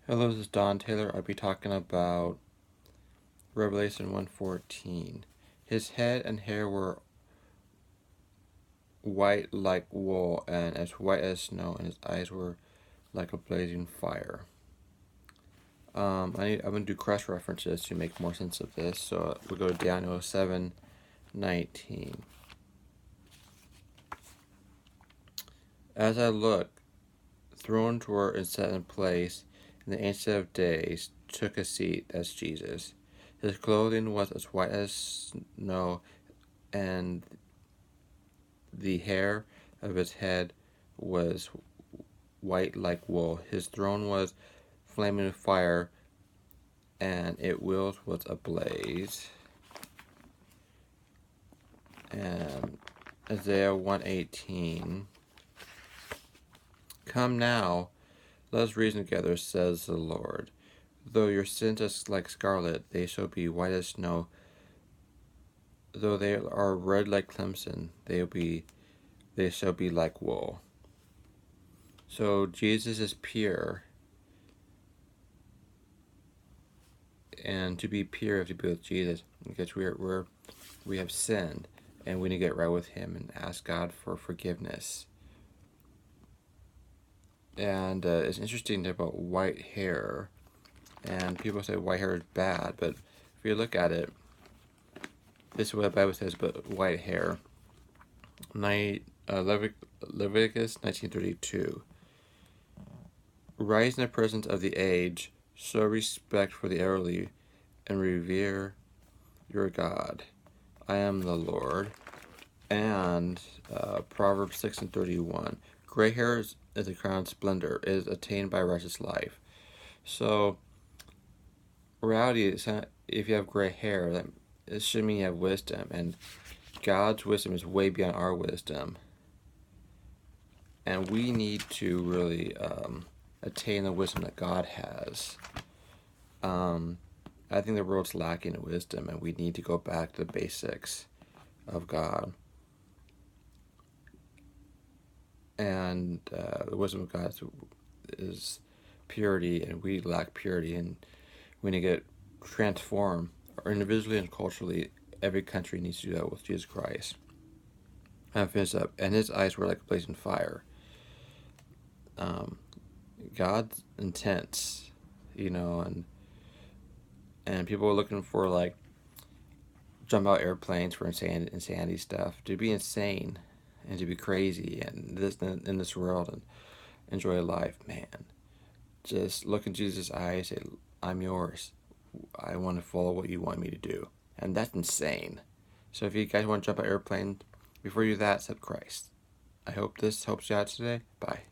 Hello, this is Don Taylor. I'll be talking about Revelation 1:14. His head and hair were white like wool, and as white as snow, and his eyes were like a blazing fire. I'm going to do cross references to make more sense of this. So we'll go to Daniel 7:19. As I looked, thrones were and set in place, and the Ancient of Days took a seat. That's Jesus. His clothing was as white as snow, and the hair of his head was white like wool. His throne was flaming fire, and its wheels was ablaze. And Isaiah 1:18. Come now, let us reason together, says the Lord. Though your sins are like scarlet, they shall be white as snow. Though they are red like crimson, they shall be like wool. So Jesus is pure, and to be pure, we have to be with Jesus, because we have sinned, and we need to get right with Him and ask God for forgiveness. And it's interesting about white hair, and people say white hair is bad, but if you look at it, this is what the Bible says about white hair. Leviticus 19:32. Rise in the presence of the age, show respect for the elderly, and revere your God. I am the Lord. And Proverbs 6:31. Gray hair is a crown of splendor, is attained by righteous life. So, reality is, if you have gray hair, that it should mean you have wisdom, and God's wisdom is way beyond our wisdom. And we need to really attain the wisdom that God has. I think the world's lacking in wisdom, and we need to go back to the basics of God. And the wisdom of God is purity, and we lack purity, and we need to get transformed, or individually and culturally. Every country needs to do that with Jesus Christ. And finish up. And his eyes were like a blazing fire. God's intense, and people are looking for like jump out airplanes for insanity stuff. To be insane and to be crazy and in this world and enjoy life, man. Just look in Jesus' eyes, say, I'm yours. I want to follow what you want me to do. And that's insane. So if you guys want to jump out airplane, before you do that, accept Christ. I hope this helps you out today. Bye.